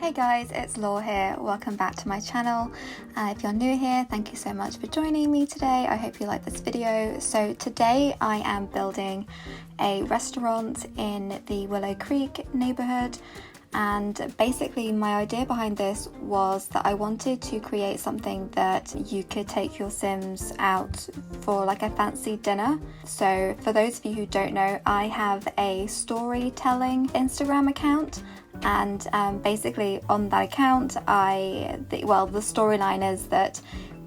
Hey guys, it's Law here. Welcome back to my channel. If you're new here, thank you so much for joining me today. I hope you like this video. So today I am building a restaurant in the Willow Creek neighborhood, and basically my idea behind this was that I wanted to create something that you could take your Sims out for like a fancy dinner. So for those of you who don't know, I have a storytelling Instagram account, and basically on that account the storyline is that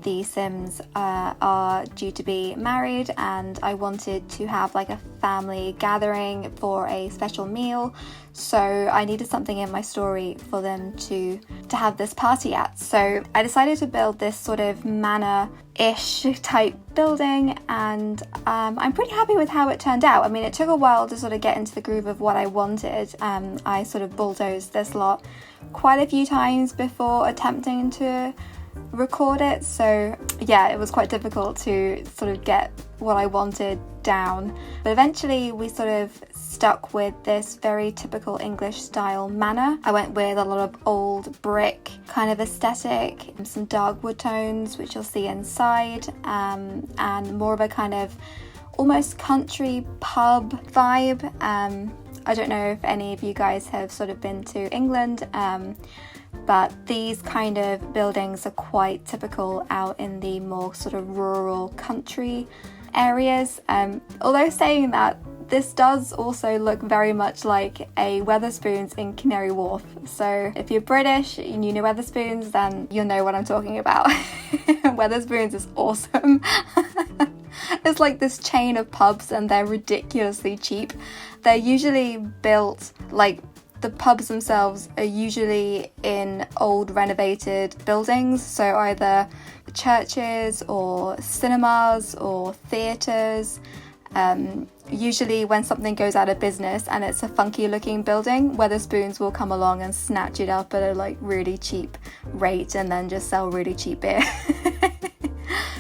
the Sims are due to be married, and I wanted to have like a family gathering for a special meal, so I needed something in my story for them to have this party at. So I decided to build this sort of manor-ish type building, and I'm pretty happy with how it turned out. I mean, it took a while to sort of get into the groove of what I wanted. I sort of bulldozed this lot quite a few times before attempting to record it, so yeah, it was quite difficult to sort of get what I wanted down, but eventually we sort of stuck with this very typical English style manor. I went with a lot of old brick kind of aesthetic, some dark wood tones which you'll see inside, and more of a kind of almost country pub vibe. I don't know if any of you guys have sort of been to England, but these kind of buildings are quite typical out in the more sort of rural country areas. Although saying that, this does also look very much like a Wetherspoons in Canary Wharf. So if you're British and you know Wetherspoons, then you'll know what I'm talking about. Wetherspoons is awesome. It's like this chain of pubs, and they're ridiculously cheap. They're usually built like, the pubs themselves are usually in old renovated buildings, so either churches or cinemas or theatres. Usually when something goes out of business and it's a funky looking building, Wetherspoons will come along and snatch it up at a like really cheap rate and then just sell really cheap beer.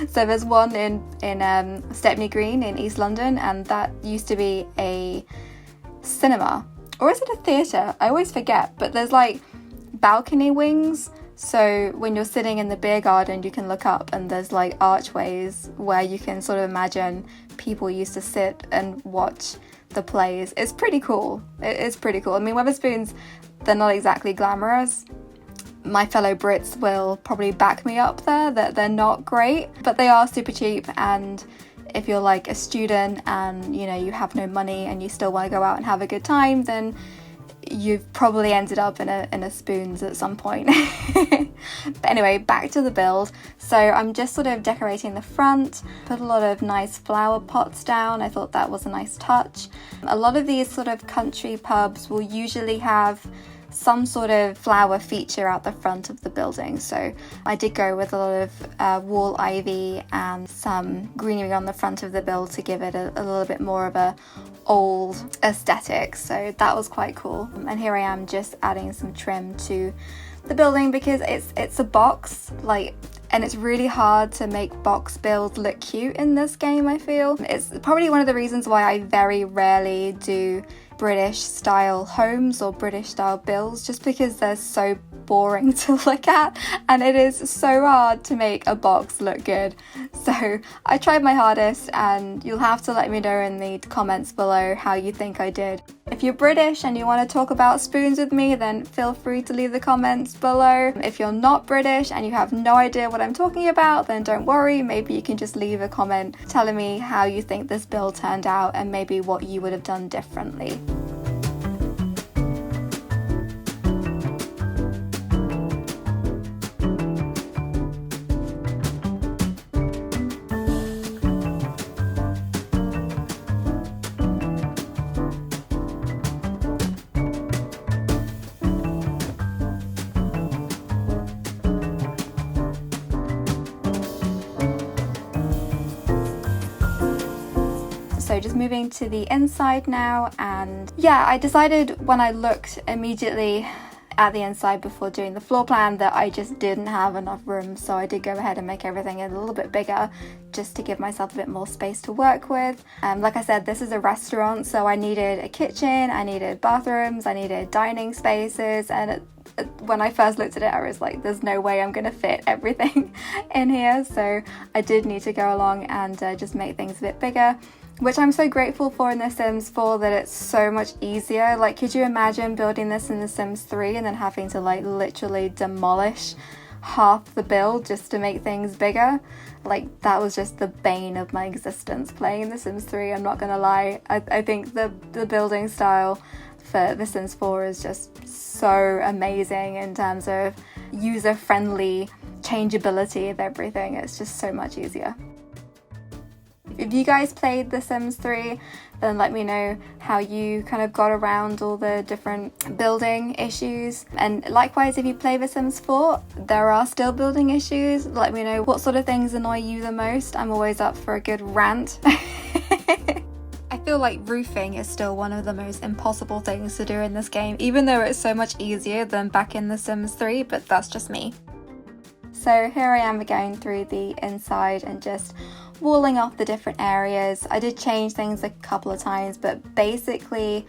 So there's one in Stepney Green in East London, and that used to be a cinema. Or is it a theatre? I always forget, but there's like balcony wings, so when you're sitting in the beer garden you can look up and there's like archways where you can sort of imagine people used to sit and watch the plays. It's pretty cool. It's pretty cool. I mean, Wetherspoons, they're not exactly glamorous. My fellow Brits will probably back me up there that they're not great, but they are super cheap. And if you're like a student and you know you have no money and you still want to go out and have a good time, then you've probably ended up in a Spoons at some point. But anyway, back to the build. So I'm just sort of decorating the front, put a lot of nice flower pots down. I thought that was a nice touch. A lot of these sort of country pubs will usually have some sort of flower feature out the front of the building, so I did go with a lot of wall ivy and some greenery on the front of the build to give it a little bit more of a old aesthetic, so that was quite cool. And here I am just adding some trim to the building because it's a box, like, and it's really hard to make box builds look cute in this game. I feel it's probably one of the reasons why I very rarely do British style homes or British style builds, just because they're so boring to look at and it is so hard to make a box look good. So I tried my hardest, and you'll have to let me know in the comments below how you think I did. If you're British and you want to talk about spoons with me, then feel free to leave the comments below. If you're not British and you have no idea what I'm talking about, then don't worry, maybe you can just leave a comment telling me how you think this build turned out and maybe what you would have done differently. So just moving to the inside now, and yeah, I decided when I looked immediately at the inside before doing the floor plan that I just didn't have enough room, so I did go ahead and make everything a little bit bigger just to give myself a bit more space to work with. Like I said, this is a restaurant, so I needed a kitchen, I needed bathrooms, I needed dining spaces, and when I first looked at it, I was like, there's no way I'm gonna fit everything in here. So I did need to go along and just make things a bit bigger, which I'm so grateful for in The Sims 4, that it's so much easier. Like, could you imagine building this in The Sims 3 and then having to like literally demolish half the build just to make things bigger? Like, that was just the bane of my existence playing The Sims 3, I'm not gonna lie. I think the building style for The Sims 4 is just so amazing in terms of user-friendly changeability of everything. It's just so much easier. If you guys played The Sims 3, then let me know how you kind of got around all the different building issues. And likewise, if you play The Sims 4, there are still building issues. Let me know what sort of things annoy you the most. I'm always up for a good rant. I feel like roofing is still one of the most impossible things to do in this game, even though it's so much easier than back in The Sims 3, but that's just me. So here I am going through the inside and just walling off the different areas. I did change things a couple of times, but basically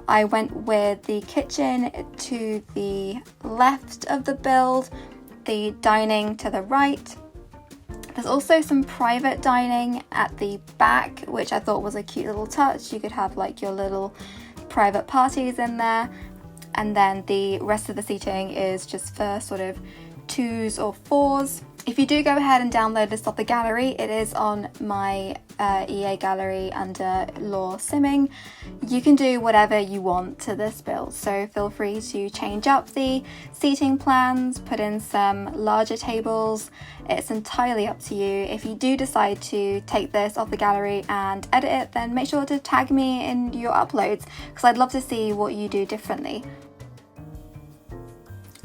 I went with the kitchen to the left of the build, the dining to the right. There's also some private dining at the back, which I thought was a cute little touch. You could have like your little private parties in there. And then the rest of the seating is just for sort of 2s or 4s. If you do go ahead and download this off the gallery, it is on my EA gallery under laursimming. You can do whatever you want to this build, so feel free to change up the seating plans, put in some larger tables. It's entirely up to you. If you do decide to take this off the gallery and edit it, then make sure to tag me in your uploads, because I'd love to see what you do differently.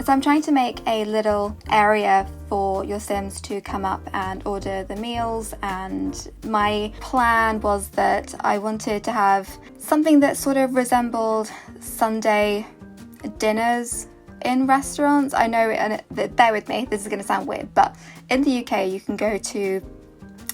So I'm trying to make a little area for your Sims to come up and order the meals, and my plan was that I wanted to have something that sort of resembled Sunday dinners in restaurants. I know, and bear with me, this is going to sound weird, but in the UK you can go to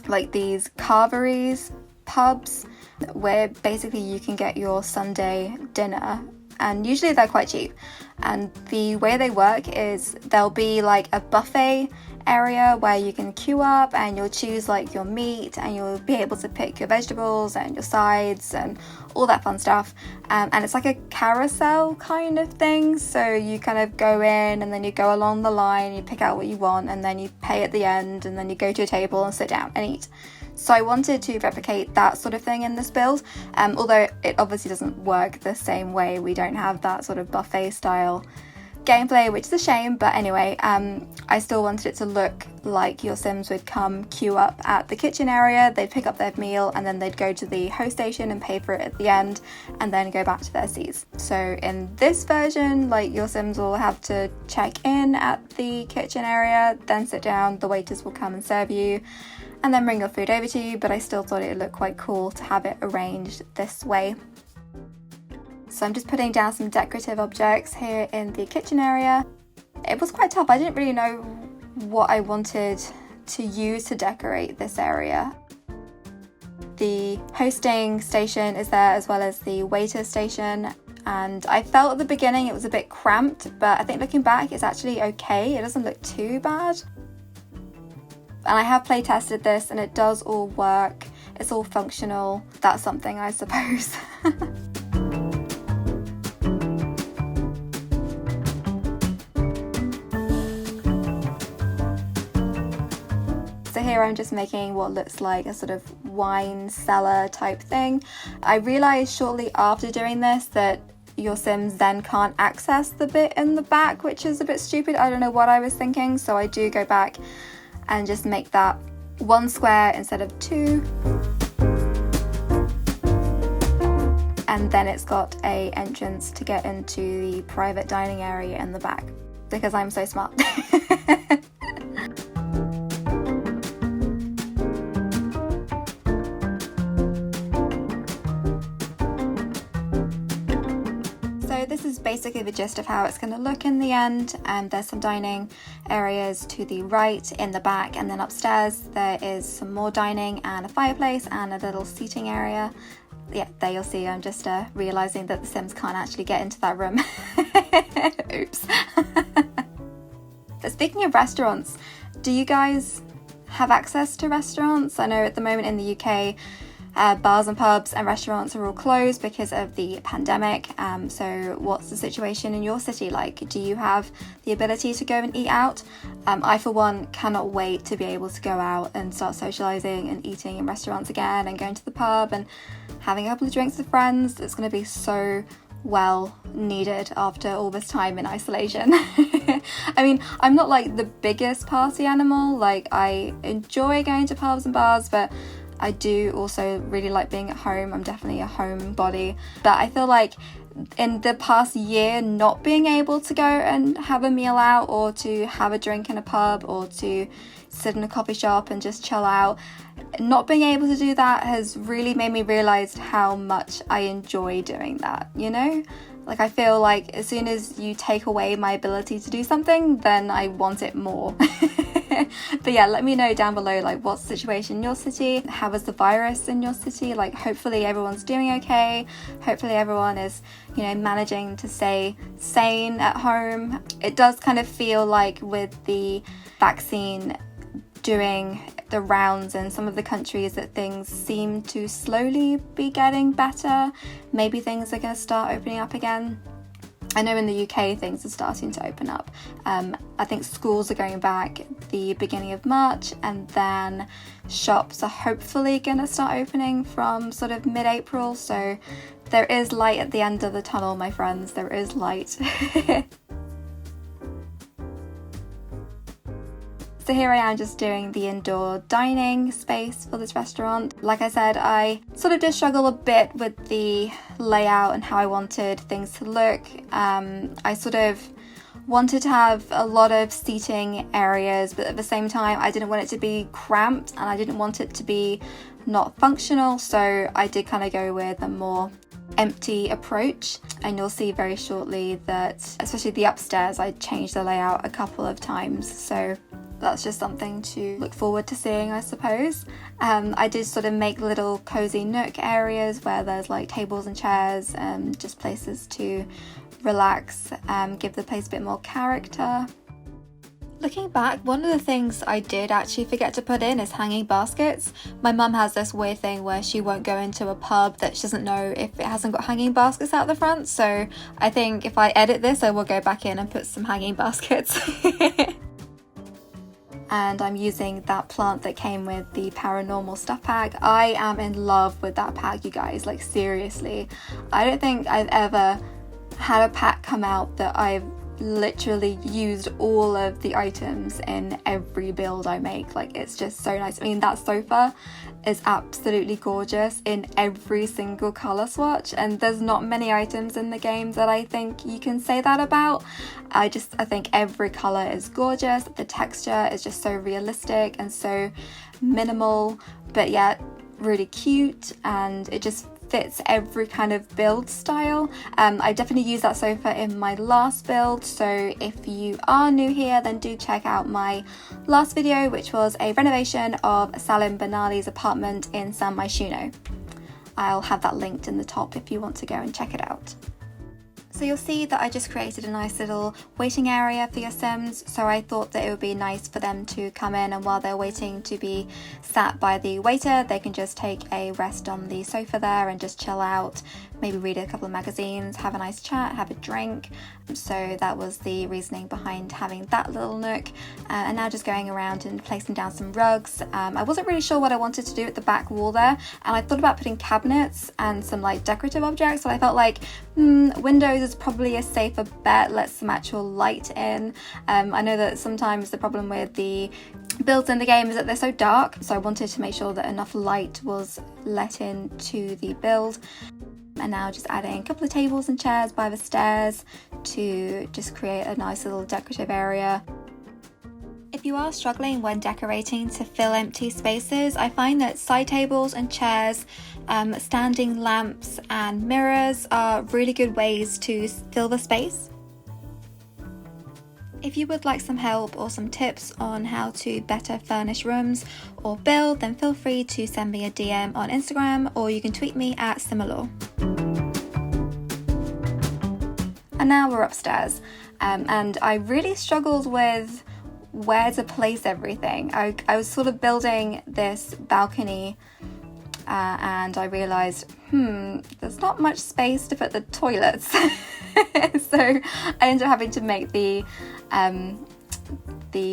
like these carveries, pubs, where basically you can get your Sunday dinner, and usually they're quite cheap. And the way they work is there'll be like a buffet area where you can queue up and you'll choose like your meat, and you'll be able to pick your vegetables and your sides and all that fun stuff. And it's like a carousel kind of thing, so you kind of go in and then you go along the line, you pick out what you want, and then you pay at the end, and then you go to a table and sit down and eat. So I wanted to replicate that sort of thing in this build, although it obviously doesn't work the same way. We don't have that sort of buffet style gameplay, which is a shame, but anyway, I still wanted it to look like your Sims would come queue up at the kitchen area, they'd pick up their meal, and then they'd go to the host station and pay for it at the end, and then go back to their seats. So in this version, like, your Sims will have to check in at the kitchen area, then sit down, the waiters will come and serve you, and then bring your food over to you, but I still thought it would look quite cool to have it arranged this way. So I'm just putting down some decorative objects here in the kitchen area. It was quite tough. I didn't really know what I wanted to use to decorate this area. The hosting station is there, as well as the waiter station, and I felt at the beginning it was a bit cramped, but I think looking back it's actually okay. It doesn't look too bad. And I have play tested this and it does all work. It's all functional. That's something, I suppose. So here I'm just making what looks like a sort of wine cellar type thing. I realised shortly after doing this that your Sims then can't access the bit in the back, which is a bit stupid. I don't know what I was thinking, so I do go back and just make that 1 square instead of 2. And then it's got a entrance to get into the private dining area in the back, because I'm so smart. So So this is basically the gist of how it's going to look in the end. There's some dining areas to the right, in the back, and then upstairs there is some more dining and a fireplace and a little seating area. Yeah, there you'll see I'm just realising that the Sims can't actually get into that room. Oops. But speaking of restaurants, do you guys have access to restaurants? I know at the moment in the UK, bars and pubs and restaurants are all closed because of the pandemic. So what's the situation in your city like? Do you have the ability to go and eat out? I, for one, cannot wait to be able to go out and start socialising and eating in restaurants again and going to the pub and having a couple of drinks with friends. It's going to be so well needed after all this time in isolation. I mean, I'm not like the biggest party animal. Like, I enjoy going to pubs and bars, but I do also really like being at home. I'm definitely a homebody. But I feel like in the past year, not being able to go and have a meal out or to have a drink in a pub or to sit in a coffee shop and just chill out, not being able to do that has really made me realise how much I enjoy doing that, you know? Like, I feel like as soon as you take away my ability to do something, then I want it more. But yeah, let me know down below, like, what's the situation in your city? How is the virus in your city? Like, hopefully everyone's doing okay. Hopefully everyone is, you know, managing to stay sane at home. It does kind of feel like with the vaccine doing the rounds in some of the countries that things seem to slowly be getting better. Maybe things are going to start opening up again. I know in the UK things are starting to open up. I think schools are going back the beginning of March, and then shops are hopefully going to start opening from sort of mid-April. So there is light at the end of the tunnel, my friends. There is light. So here I am just doing the indoor dining space for this restaurant. Like I said, I sort of did struggle a bit with the layout and how I wanted things to look. I sort of wanted to have a lot of seating areas, but at the same time I didn't want it to be cramped and I didn't want it to be not functional, so I did kind of go with a more empty approach, and you'll see very shortly that especially the upstairs I changed the layout a couple of times, so that's just something to look forward to seeing, I suppose. I did sort of make little cozy nook areas where there's like tables and chairs and just places to relax, give the place a bit more character. Looking back, one of the things I did actually forget to put in is hanging baskets. My mum has this weird thing where she won't go into a pub that she doesn't know if it hasn't got hanging baskets out the front, so I think if I edit this I will go back in and put some hanging baskets. And I'm using that plant that came with the paranormal stuff pack. I am in love with that pack, you guys, like seriously. I don't think I've ever had a pack come out that I've literally used all of the items in every build I make. Like, it's just so nice. I mean, that sofa is absolutely gorgeous in every single color swatch, and there's not many items in the game that I think you can say that about. I think every color is gorgeous. The texture is just so realistic and so minimal, but yet really cute, and it just fits every kind of build style. I definitely used that sofa in my last build, so if you are new here then do check out my last video, which was a renovation of Salim Benali's apartment in San Myshuno. I'll have that linked in the top if you want to go and check it out. So you'll see that I just created a nice little waiting area for your Sims, so I thought that it would be nice for them to come in, and while they're waiting to be sat by the waiter, they can just take a rest on the sofa there and just chill out, maybe read a couple of magazines, have a nice chat, have a drink. So that was the reasoning behind having that little nook. And now just going around and placing down some rugs. I wasn't really sure what I wanted to do at the back wall there, and I thought about putting cabinets and some like decorative objects, so I felt like windows is probably a safer bet. Let some actual light in. I know that sometimes the problem with the builds in the game is that they're so dark, so I wanted to make sure that enough light was let in to the build. And now just adding a couple of tables and chairs by the stairs to just create a nice little decorative area. If you are struggling when decorating to fill empty spaces, I find that side tables and chairs, standing lamps and mirrors are really good ways to fill the space. If you would like some help or some tips on how to better furnish rooms or build, then feel free to send me a DM on Instagram, or you can tweet me at Simalaw. And now we're upstairs, and I really struggled with where to place everything. I was sort of building this balcony and I realised, there's not much space to put the toilets. So I ended up having to make the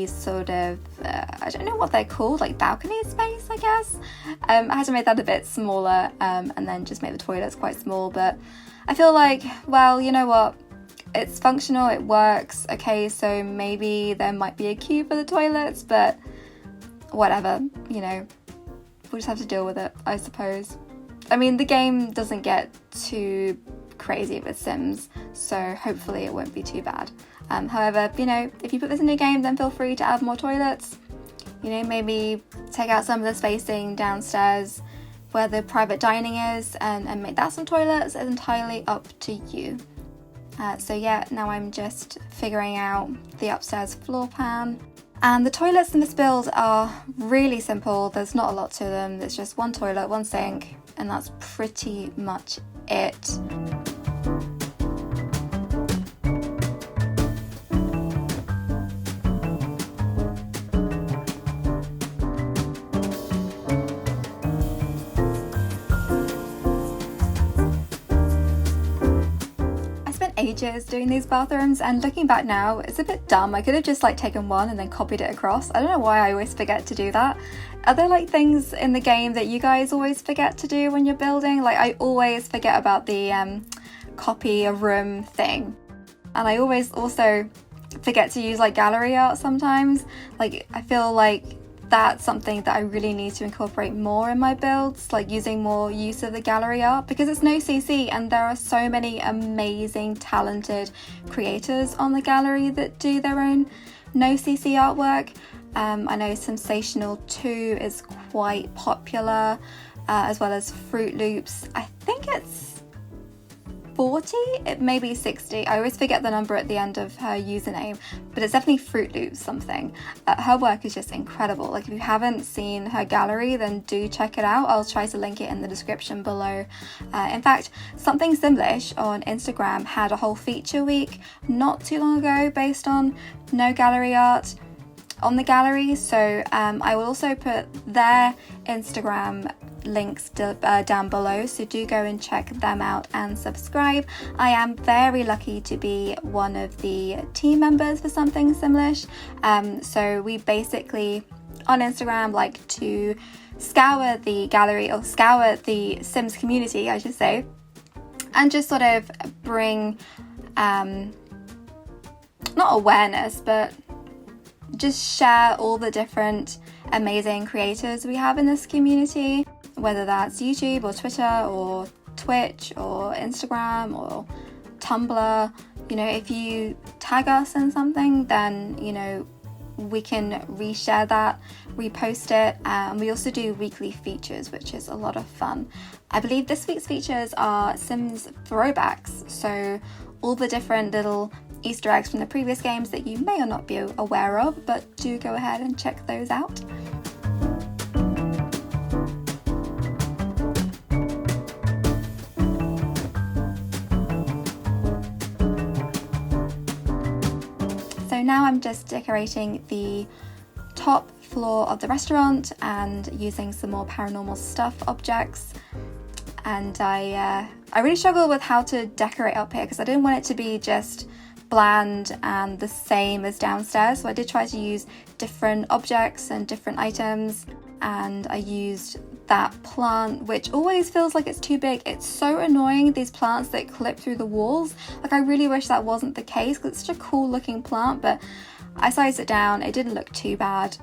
sort of, I don't know what they're called, like balcony space, I guess. I had to make that a bit smaller and then just make the toilets quite small. But I feel like, well, you know what? It's functional, it works. Okay, so maybe there might be a queue for the toilets, but whatever, you know, we'll just have to deal with it, I suppose. I mean, the game doesn't get too crazy with Sims, so hopefully it won't be too bad. However, you know, if you put this in your game, then feel free to add more toilets. You know, maybe take out some of the spacing downstairs where the private dining is and make that some toilets. It's entirely up to you. So yeah, now I'm just figuring out the upstairs floor plan. And the toilets in this build are really simple. There's not a lot to them. It's just one toilet, one sink, and that's pretty much it. Ages doing these bathrooms, and looking back now, it's a bit dumb. I could have just like taken one and then copied it across. I don't know why I always forget to do that. Are there like things in the game that you guys always forget to do when you're building? Like I always forget about the copy a room thing, and I always also forget to use like gallery art sometimes. Like I feel like that's something that I really need to incorporate more in my builds, like using more use of the gallery art, because it's no CC and there are so many amazing talented creators on the gallery that do their own no CC artwork. I know Sensational 2 is quite popular, as well as Fruit Loops. I think it's 40, it may be 60. I always forget the number at the end of her username, but it's definitely Fruit Loops something. Her work is just incredible. Like if you haven't seen her gallery, then do check it out. I'll try to link it in the description below. In fact, Something Simlish on Instagram had a whole feature week not too long ago based on no gallery art on the gallery. So I will also put their Instagram links down below, so do go and check them out and subscribe. I am very lucky to be one of the team members for Something Simlish. So we basically on Instagram like to scour the gallery, or scour the Sims community I should say, and just sort of bring not awareness, but just share all the different amazing creators we have in this community, whether that's YouTube or Twitter or Twitch or Instagram or Tumblr. You know, if you tag us in something, then, you know, we can reshare that, repost it, and we also do weekly features, which is a lot of fun. I believe this week's features are Sims throwbacks, so all the different little Easter eggs from the previous games that you may or not be aware of, but do go ahead and check those out. So now I'm just decorating the top floor of the restaurant and using some more paranormal stuff objects. And I really struggled with how to decorate up here because I didn't want it to be just bland and the same as downstairs. So I did try to use different objects and different items, and I used that plant, which always feels like it's too big. It's so annoying, these plants that clip through the walls. Like I really wish that wasn't the case because it's such a cool looking plant, but I sized it down, it didn't look too bad.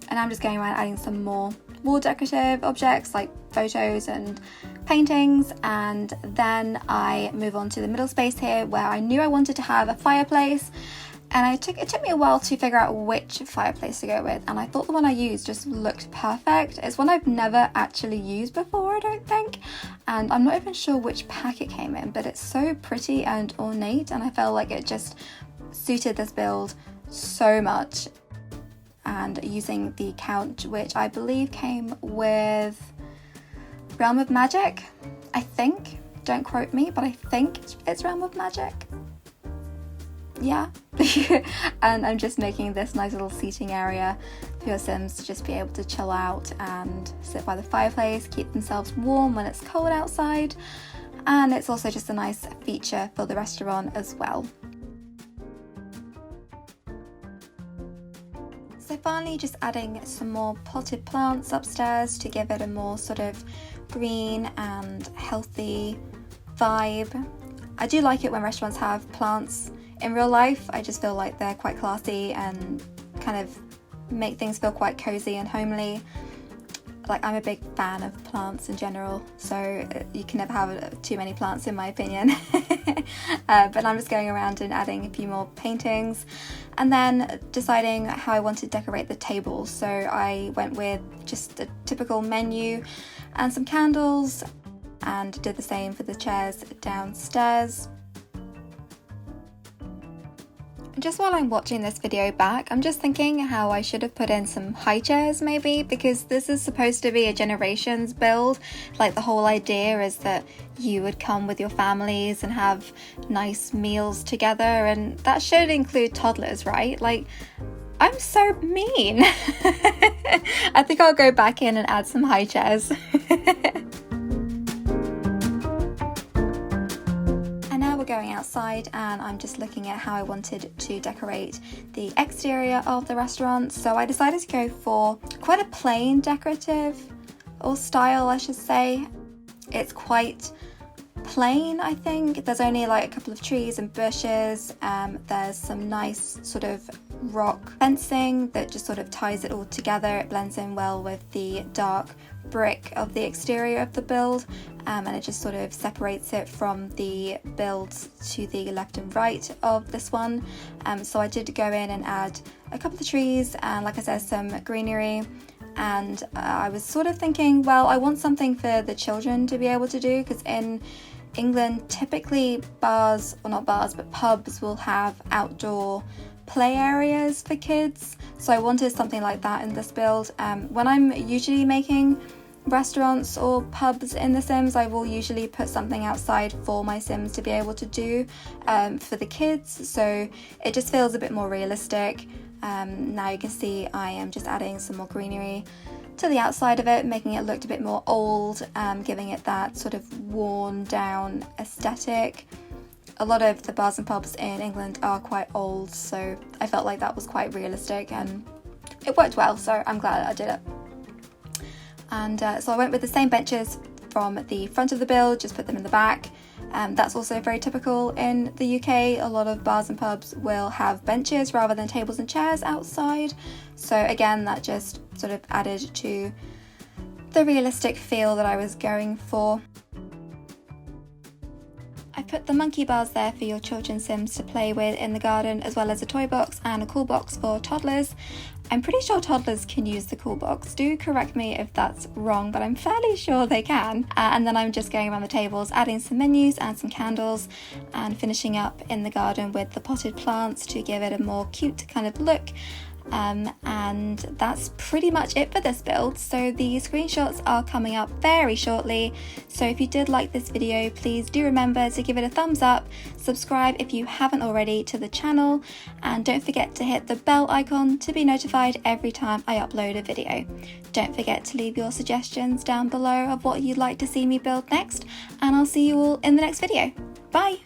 And I'm just going around adding some more wall decorative objects like photos and paintings, and then I move on to the middle space here where I knew I wanted to have a fireplace. And it took me a while to figure out which fireplace to go with, and I thought the one I used just looked perfect. It's one I've never actually used before, I don't think, and I'm not even sure which pack it came in, but it's so pretty and ornate, and I felt like it just suited this build so much. And using the couch, which I believe came with Realm of Magic, I think. Don't quote me, but I think it's Realm of Magic. Yeah. And I'm just making this nice little seating area for your Sims to just be able to chill out and sit by the fireplace, keep themselves warm when it's cold outside. And it's also just a nice feature for the restaurant as well. So finally, just adding some more potted plants upstairs to give it a more sort of green and healthy vibe. I do like it when restaurants have plants in real life. I just feel like they're quite classy and kind of make things feel quite cozy and homely. Like, I'm a big fan of plants in general, so you can never have too many plants in my opinion. But I'm just going around and adding a few more paintings and then deciding how I want to decorate the table. So I went with just a typical menu and some candles, and did the same for the chairs downstairs. Just while I'm watching this video back, I'm just thinking how I should have put in some high chairs maybe, because this is supposed to be a generations build. Like, the whole idea is that you would come with your families and have nice meals together, and that should include toddlers, right? Like, I'm so mean. I think I'll go back in and add some high chairs. Going outside, and I'm just looking at how I wanted to decorate the exterior of the restaurant. So I decided to go for quite a plain decorative, or style I should say. It's quite plain, I think. There's only like a couple of trees and bushes. There's some nice sort of rock fencing that just sort of ties it all together. It blends in well with the dark brick of the exterior of the build, and it just sort of separates it from the builds to the left and right of this one. So I did go in and add a couple of trees and, like I said, some greenery. And I was sort of thinking, well, I want something for the children to be able to do, because in England typically bars, or not bars, but pubs will have outdoor play areas for kids. So I wanted something like that in this build. When I'm usually making restaurants or pubs in The Sims, I will usually put something outside for my Sims to be able to do for the kids, so it just feels a bit more realistic. Now you can see I am just adding some more greenery to the outside of it, making it look a bit more old, giving it that sort of worn down aesthetic. A lot of the bars and pubs in England are quite old, so I felt like that was quite realistic and it worked well, so I'm glad I did it. And so I went with the same benches from the front of the build, just put them in the back. That's also very typical in the UK. A lot of bars and pubs will have benches rather than tables and chairs outside. So again, that just sort of added to the realistic feel that I was going for. I put the monkey bars there for your children's Sims to play with in the garden, as well as a toy box and a cool box for toddlers. I'm pretty sure toddlers can use the cool box. Do correct me if that's wrong, but I'm fairly sure they can. And then I'm just going around the tables, adding some menus and some candles, and finishing up in the garden with the potted plants to give it a more cute kind of look. And that's pretty much it for this build. So the screenshots are coming up very shortly. So if you did like this video, please do remember to give it a thumbs up, subscribe if you haven't already to the channel, and don't forget to hit the bell icon to be notified every time I upload a video. Don't forget to leave your suggestions down below of what you'd like to see me build next, and I'll see you all in the next video. Bye!